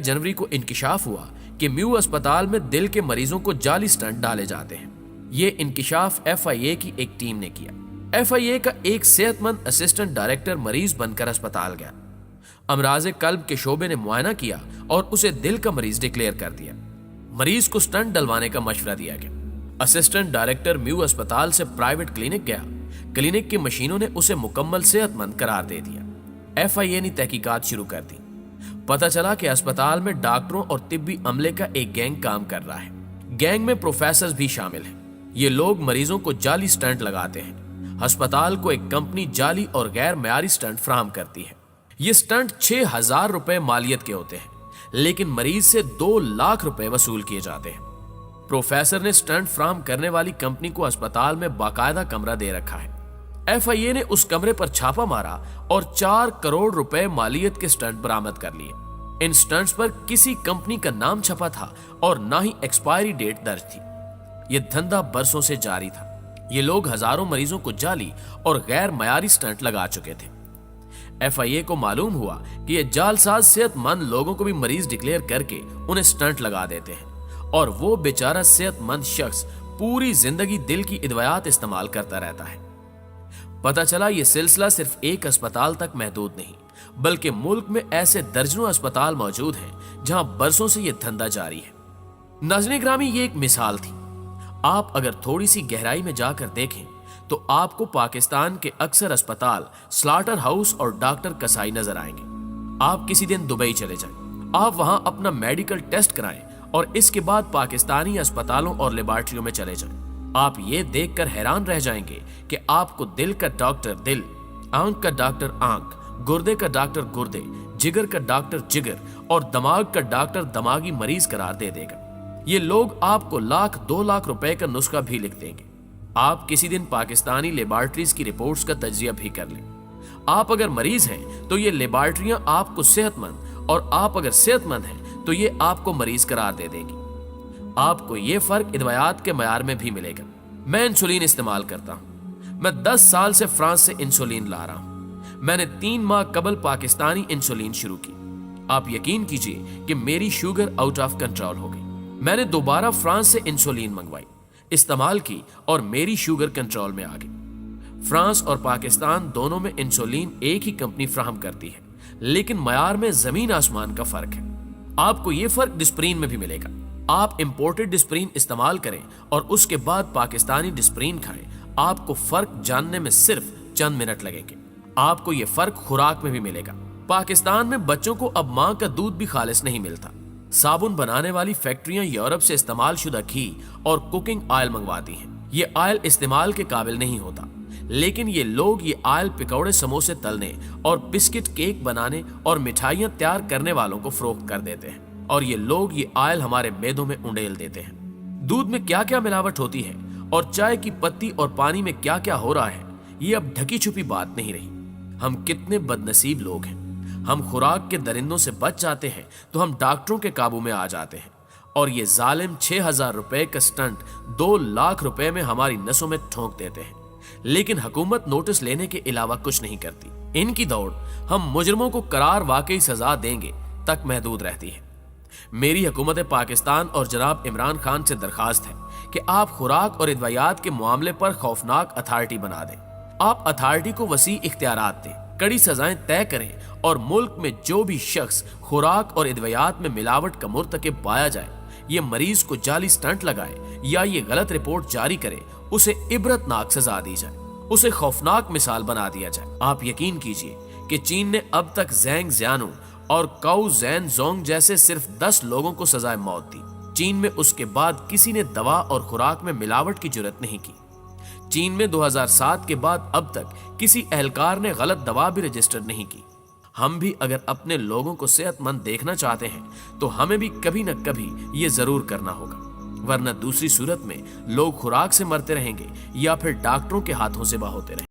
जनवरी को इंकिशाफ हुआ कि म्यू अस्पताल में दिल के मरीजों को जाली स्टंट डाले जाते हैं। ये इंकिशाफ FIA की एक टीम ने किया। FIA का एक सेहतमंद असिस्टेंट डायरेक्टर मरीज बनकर अस्पताल गया। अमराज कल्ब के शोबे ने मुआयना किया और उसे दिल का मरीज डिक्लेयर कर दिया। मरीज को स्टंट डलवाने का मशवरा दिया गया। असिस्टेंट डायरेक्टर म्यू अस्पताल से प्राइवेट क्लिनिक गया। क्लिनिक की मशीनों ने उसे मुकम्मल सेहतमंद करार दे दिया। FIA ने तहकीकात शुरू कर दी। पता चला कि अस्पताल में डॉक्टरों और तिब्बी अमले का एक गैंग काम कर रहा है। गैंग में प्रोफेसर भी शामिल हैं। ये लोग मरीजों को जाली स्टंट लगाते हैं। अस्पताल को एक कंपनी जाली और गैर मयारी स्टंट फराहम करती है। ये स्टंट 6,000 रुपए मालियत के होते हैं, लेकिन मरीज से 2 लाख रुपए वसूल किए जाते हैं। प्रोफेसर ने स्टंट फराहम करने वाली कंपनी को अस्पताल में बाकायदा कमरा दे रखा है। FIA ने उस कमरे पर छापा मारा और 4 करोड़ रुपए मालियत के स्टंट बरामद कर लिए। इन स्टंट्स पर किसी कंपनी का नाम छपा था और ना ही एक्सपायरी डेट दर्ज थी। यह धंधा बरसों से जारी था। ये लोग हजारों मरीजों को जाली और गैर मयारी स्टंट लगा चुके थे। FIA को मालूम हुआ कि ये जालसाज सेहतमंद लोगों को भी मरीज डिक्लेयर करके उन्हें स्टंट लगा देते हैं और वो बेचारा सेहतमंद शख्स पूरी जिंदगी दिल की अदवियात इस्तेमाल करता रहता है। पता चला ये सिलसिला सिर्फ एक अस्पताल तक महदूद नहीं, बल्कि मुल्क में ऐसे दर्जनों अस्पताल मौजूद हैं जहां बरसों से ये धंधा जारी है। नाज़रीन ग्रामी, ये एक मिसाल थी। आप अगर थोड़ी सी गहराई में जाकर देखें तो आपको पाकिस्तान के अक्सर अस्पताल स्लाटर हाउस और डॉक्टर कसाई नजर आएंगे। आप किसी दिन दुबई चले जाएं, आप वहां अपना मेडिकल टेस्ट कराएं और इसके बाद पाकिस्तानी अस्पतालों और लेबॉर्ट्रियों में चले जाएं। आप ये देखकर हैरान रह जाएंगे कि आपको दिल का डॉक्टर दिल, आंख का डॉक्टर आंख, गुर्दे का डॉक्टर गुर्दे, जिगर का डॉक्टर जिगर और दिमाग का डॉक्टर दिमागी मरीज करार दे देगा। ये लोग आपको 1-2 लाख रुपए का नुस्खा भी लिख देंगे। आप किसी दिन पाकिस्तानी लेबॉर्ट्रीज की रिपोर्ट्स का तज्जिया भी कर लें। आप अगर मरीज हैं तो ये लेबॉर्ट्रियां आपको सेहतमंद, और आप अगर सेहतमंद हैं तो ये आपको मरीज करार दे देगी। आपको ये फर्क अदवियात के मयार में भी मिलेगा। मैं इंसुलिन इस्तेमाल करता हूं। मैं 10 साल से फ्रांस से इंसुलिन ला रहा हूं। मैंने 3 माह कबल पाकिस्तानी इंसुलिन शुरू की। आप यकीन कीजिए कि मेरी शुगर आउट ऑफ कंट्रोल हो गई। मैंने दोबारा फ्रांस से इंसुलिन मंगवाई, इस्तेमाल की और मेरी शुगर कंट्रोल में आ गई। फ्रांस और पाकिस्तान दोनों में इंसुलिन एक ही कंपनी फ्राहम करती है, लेकिन मयार में जमीन आसमान का फर्क है। आपको यह फर्क डिस्प्रीन में भी मिलेगा। आप इंपोर्टेड डिस्प्रीन इस्तेमाल करें और उसके बाद पाकिस्तानी डिस्प्रीन खाएं, आपको फर्क जानने में सिर्फ चंद मिनट लगेंगे। आपको यह फर्क खुराक में भी मिलेगा। पाकिस्तान में बच्चों को अब मां का दूध भी खालिस नहीं मिलता। साबुन बनाने वाली फैक्ट्रियां यूरोप से इस्तेमाल शुदा घी और कुकिंग ऑयल मंगवाती हैं। ये ऑयल इस्तेमाल के काबिल नहीं होता, लेकिन ये लोग ये ऑयल पकौड़े समोसे तलने और बिस्किट केक बनाने और मिठाइयां तैयार करने वालों को फरोख्त कर देते हैं, और ये लोग ये ऑयल हमारे मेदों में उंडेल देते हैं। दूध में क्या क्या मिलावट होती है और चाय की पत्ती और पानी में क्या क्या हो रहा है, ये अब ढकी छुपी बात नहीं रही। हम कितने बदनसीब लोग हैं। हम खुराक के दरिंदों से बच जाते हैं तो हम डॉक्टरों के काबू में आ जाते हैं, और ये जालिम 6,000 रुपए का स्टंट 2 लाख रुपए में हमारी नसों में ठोंक देते हैं। लेकिन हुकूमत नोटिस लेने के अलावा कुछ नहीं करती। इनकी दौड़ हम मुजरमों को करार वाकई सजा देंगे तक महदूद रहती है। मेरी हुकूमत पाकिस्तान और जनाब इमरान खान से दरखास्त है कि आप खुराक और अदवियात के मामले पर खौफनाक अथॉरिटी बना दें। आप अथॉरिटी को वसी इख्तियारात दें, कड़ी सजाएं तय करें, और मुल्क में जो भी शख्स खुराक और अदवियात में मिलावट का मुर्तकिब पाया जाए, ये मरीज को जाली स्टंट लगाए या ये गलत रिपोर्ट जारी करे, उसे इबरतनाक सजा दी जाए, उसे खौफनाक मिसाल बना दिया जाए। आप यकीन कीजिए कि चीन ने अब तक ज़ैंग ज़ियानु और काउ ज़ैन जोंग जैसे सिर्फ 10 लोगों को सजाए मौत दी। चीन में उसके बाद किसी ने दवा और खुराक में मिलावट की जुर्रत नहीं की। चीन में 2007 के बाद अब तक किसी एहलकार ने गलत दवा भी रजिस्टर नहीं की। हम भी अगर अपने लोगों को सेहतमंद देखना चाहते हैं तो हमें भी कभी न कभी ये जरूर करना होगा, वरना दूसरी सूरत में लोग खुराक से मरते रहेंगे या फिर डॉक्टरों के हाथों से बा होते रहेंगे।